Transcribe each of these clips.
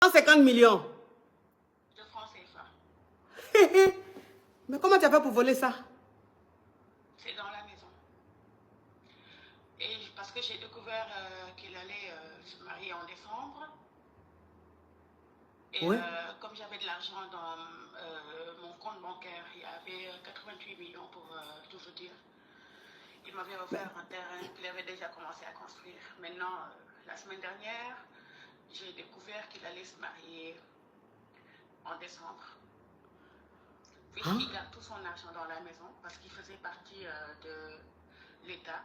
150 millions. De francs CFA. Mais comment tu as fait pour voler ça? C'est dans la maison. Et parce que j'ai découvert qu'il allait se marier en décembre. Et Ouais. comme j'avais de l'argent dans mon compte bancaire, il y avait 88 millions pour tout vous dire. Il m'avait offert un terrain qu'il avait déjà commencé à construire. Maintenant, la semaine dernière, j'ai découvert qu'il allait se marier en décembre. Puis il garde tout son argent dans la maison parce qu'il faisait partie de l'État.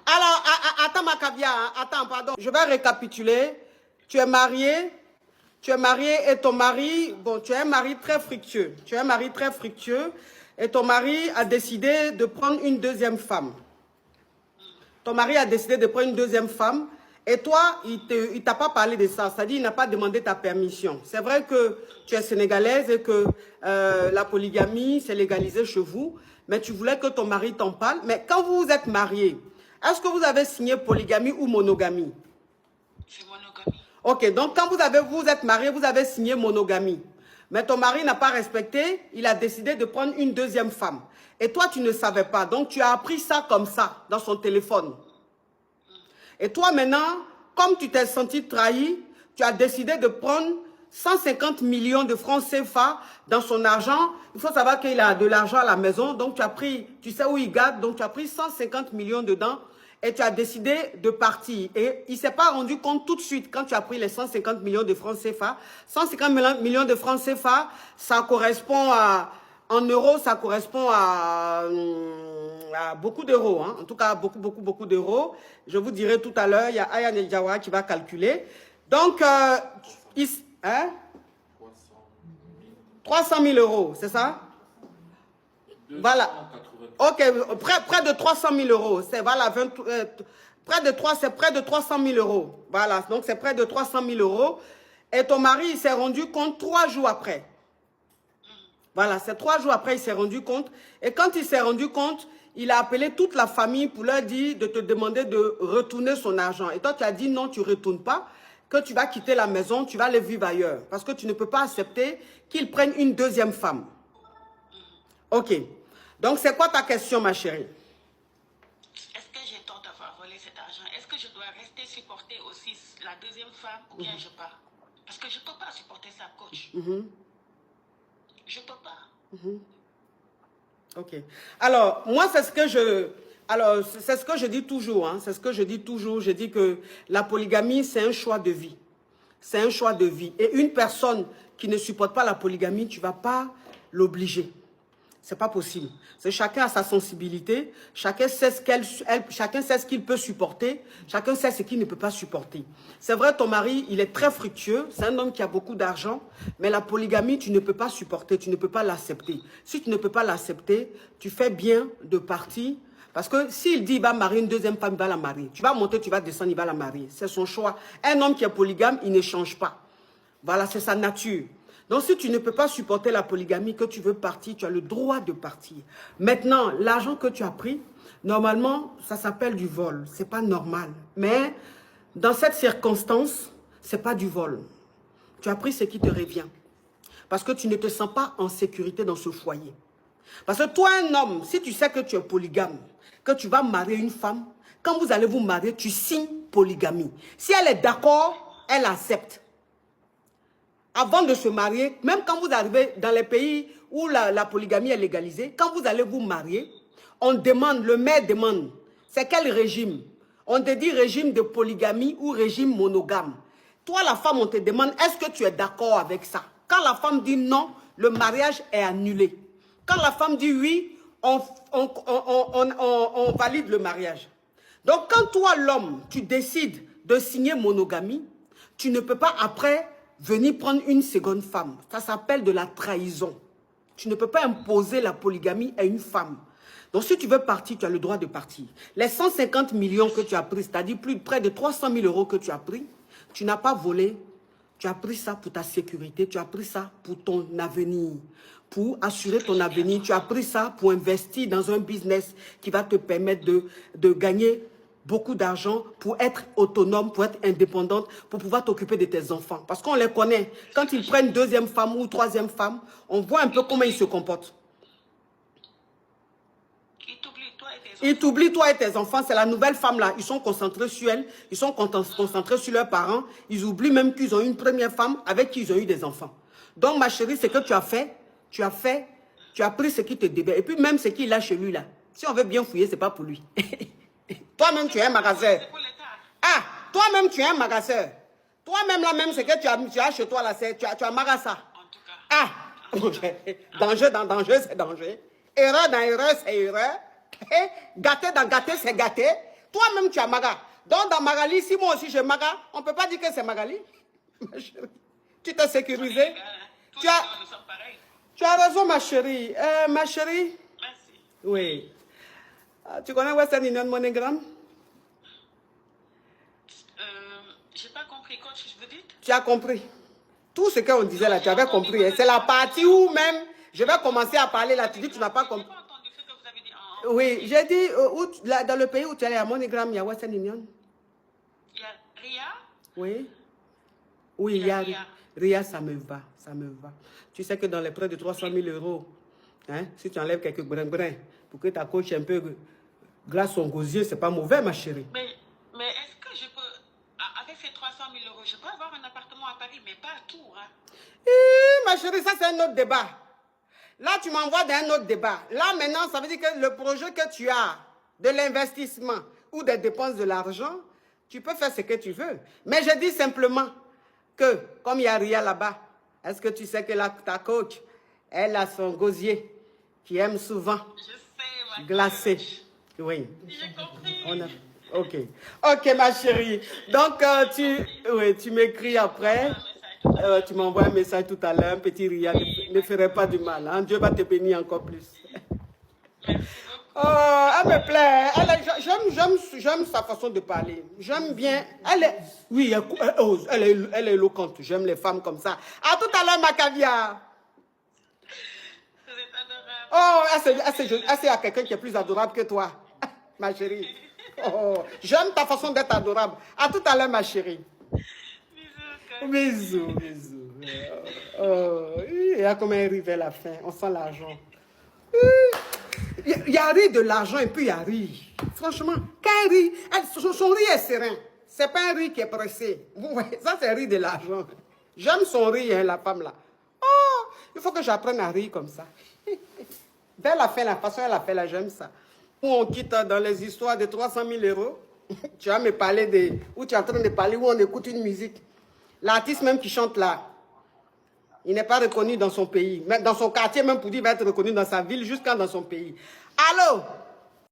Alors, attends Macabia, hein. Attends, pardon. Je vais récapituler. Tu es marié et ton mari, bon, tu es un mari très fructueux. Tu es un mari très fructueux et ton mari a décidé de prendre une deuxième femme. Ton mari a décidé de prendre une deuxième femme et toi, il ne t'a pas parlé de ça. C'est-à-dire, il n'a pas demandé ta permission. C'est vrai que tu es sénégalaise et que la polygamie, c'est légalisé chez vous, mais tu voulais que ton mari t'en parle. Mais quand vous vous êtes mariés, est-ce que vous avez signé polygamie ou monogamie? C'est monogamie. Ok, donc quand vous êtes mariés, vous avez signé monogamie. Mais ton mari n'a pas respecté, il a décidé de prendre une deuxième femme. Et toi, tu ne savais pas. Donc, tu as appris ça comme ça, dans son téléphone. Et toi, maintenant, comme tu t'es senti trahi, tu as décidé de prendre 150 millions de francs CFA dans son argent. Il faut savoir qu'il a de l'argent à la maison. Donc, tu as pris, tu sais où il garde. Donc, tu as pris 150 millions dedans. Et tu as décidé de partir. Et il ne s'est pas rendu compte tout de suite quand tu as pris les 150 millions de francs CFA. 150 millions de francs CFA, ça correspond à... En euros, ça correspond à beaucoup d'euros. Hein. En tout cas, beaucoup d'euros. Je vous dirai tout à l'heure, il y a Aya Nedjawa qui va calculer. Donc, hein? 300 000 euros, c'est ça? Voilà. Ok, près de 300 000 euros. C'est voilà, près de 300 000 euros. Voilà, donc c'est près de 300 000 euros. Et ton mari, il s'est rendu compte 3 jours après. Voilà, c'est 3 jours après, il s'est rendu compte. Et quand il s'est rendu compte, il a appelé toute la famille pour leur dire de te demander de retourner son argent. Et toi, tu as dit non, tu ne retournes pas, que tu vas quitter la maison, tu vas aller vivre ailleurs. Parce que tu ne peux pas accepter qu'il prenne une deuxième femme. Ok. Donc, c'est quoi ta question, ma chérie? Est-ce que j'ai tort d'avoir volé cet argent? Est-ce que je dois rester supporter aussi la deuxième femme ou bien je pars? Parce que je ne peux pas supporter ça, coach. Je ne peux pas. Ok. Alors, moi, c'est ce que je... Alors, c'est ce que je dis toujours. Hein, c'est ce que je dis toujours. Je dis que la polygamie, c'est un choix de vie. C'est un choix de vie. Et une personne qui ne supporte pas la polygamie, tu ne vas pas l'obliger. C'est pas possible. Chacun a sa sensibilité. Chacun sait ce qu'il peut supporter. Chacun sait ce qu'il ne peut pas supporter. C'est vrai, ton mari, il est très fructueux. C'est un homme qui a beaucoup d'argent. Mais la polygamie, tu ne peux pas supporter. Tu ne peux pas l'accepter. Si tu ne peux pas l'accepter, tu fais bien de partir. Parce que s'il dit qu'il va marier une deuxième femme, il va la marier. Tu vas monter, tu vas descendre, il va la marier. C'est son choix. Un homme qui est polygame, il ne change pas. Voilà, c'est sa nature. Donc, si tu ne peux pas supporter la polygamie, que tu veux partir, tu as le droit de partir. Maintenant, l'argent que tu as pris, normalement, ça s'appelle du vol. Ce n'est pas normal. Mais dans cette circonstance, ce n'est pas du vol. Tu as pris ce qui te revient. Parce que tu ne te sens pas en sécurité dans ce foyer. Parce que toi, un homme, si tu sais que tu es polygame, que tu vas marier une femme, quand vous allez vous marier, tu signes polygamie. Si elle est d'accord, elle accepte. Avant de se marier, même quand vous arrivez dans les pays où la polygamie est légalisée, quand vous allez vous marier, on demande, le maire demande, c'est quel régime? On te dit régime de polygamie ou régime monogame. Toi, la femme, on te demande, est-ce que tu es d'accord avec ça? Quand la femme dit non, le mariage est annulé. Quand la femme dit oui, on valide le mariage. Donc, quand toi, l'homme, tu décides de signer monogamie, tu ne peux pas après venir prendre une seconde femme. Ça s'appelle de la trahison. Tu ne peux pas imposer la polygamie à une femme. Donc, si tu veux partir, tu as le droit de partir. Les 150 millions que tu as pris, c'est-à-dire près de 300 000 euros que tu as pris, tu n'as pas volé. Tu as pris ça pour ta sécurité. Tu as pris ça pour ton avenir. Pour assurer ton avenir. Tu as pris ça pour investir dans un business qui va te permettre de gagner beaucoup d'argent pour être autonome, pour être indépendante, pour pouvoir t'occuper de tes enfants. Parce qu'on les connaît. Quand ils prennent deuxième femme ou troisième femme, on voit un peu comment ils se comportent. Ils t'oublient, toi et tes enfants. C'est la nouvelle femme là. Ils sont concentrés sur elle. Ils sont concentrés sur leurs parents. Ils oublient même qu'ils ont eu une première femme avec qui ils ont eu des enfants. Donc, ma chérie, c'est que tu as pris ce qui te débère. Et puis, même ce qu'il a chez lui là. Si on veut bien fouiller, c'est pas pour lui. Toi-même, tu es un magasin. Ah, toi-même, tu es un magasin. Toi-même, là, même ce que tu as chez toi là, tu as magasin. Ah, danger dans danger, c'est danger. Erreur dans erreur, c'est erreur. Gâté dans gâté, c'est gâté. Toi-même, tu as Maga. Donc, dans Magali, si moi aussi j'ai Maga, on ne peut pas dire que c'est Magali. Tu t'es sécurisé. Tu as raison, ma chérie. Ma chérie. Merci. Oui. Tu connais Western Union MoneyGram? J'ai pas compris, coach, vous dites? Tu as compris. Tout ce qu'on disait là, tu avais compris. C'est la partie où même, je vais commencer à parler là, tu dis que tu n'as pas compris. Oui, j'ai dit, dans le pays où tu es allé à MoneyGram, il y a Western Union. Il y a Ria? Oui. Oui, il y a Ria. Ria, ça me va, ça me va. Tu sais que dans les près de 300 000 euros, hein, si tu enlèves quelques brins pour que ta coach un peu glace son gosier, c'est pas mauvais, ma chérie. Mais est-ce que je peux, avec ces 300 000 euros, je peux avoir un appartement à Paris, mais pas à Tours, hein? Ma chérie, ça c'est un autre débat. Là, tu m'envoies dans un autre débat. Là, maintenant, ça veut dire que le projet que tu as, de l'investissement ou des dépenses de l'argent, tu peux faire ce que tu veux. Mais je dis simplement que, comme il y a Ria là-bas, est-ce que tu sais que ta coach, elle a son gosier qui aime souvent glacer. Oui. J'ai compris. Ok. Ok, ma chérie. Donc, tu m'écris après. Tu m'envoies un message tout à l'heure, un petit Ria, ne ferait pas du mal. Hein? Dieu va te bénir encore plus. Elle me plaît. J'aime sa façon de parler. J'aime bien. Oui, elle est éloquente. J'aime les femmes comme ça. À tout à l'heure, ma caviar. Vous êtes adorable. Oh, c'est à quelqu'un qui est plus adorable que toi, ma chérie. Oh, j'aime ta façon d'être adorable. À tout à l'heure, ma chérie. Bisous, bisous. Oh, il y a comme un riz vers la fin. On sent l'argent. Il y a riz de l'argent et puis il y a riz. Franchement, quand riz, son riz est serein. C'est pas un riz qui est pressé. Vous voyez, ça c'est riz de l'argent. J'aime son riz, hein, la femme là. Oh, il faut que j'apprenne à rire comme ça. Vers la fin, la façon elle a fait là, j'aime ça. Où on quitte dans les histoires de 300 000 euros. Tu vas me parler de... Où tu es en train de parler, où on écoute une musique. L'artiste même qui chante là, il n'est pas reconnu dans son pays. Même dans son quartier, même pour dire, il va être reconnu dans sa ville, jusqu'à dans son pays. Allô?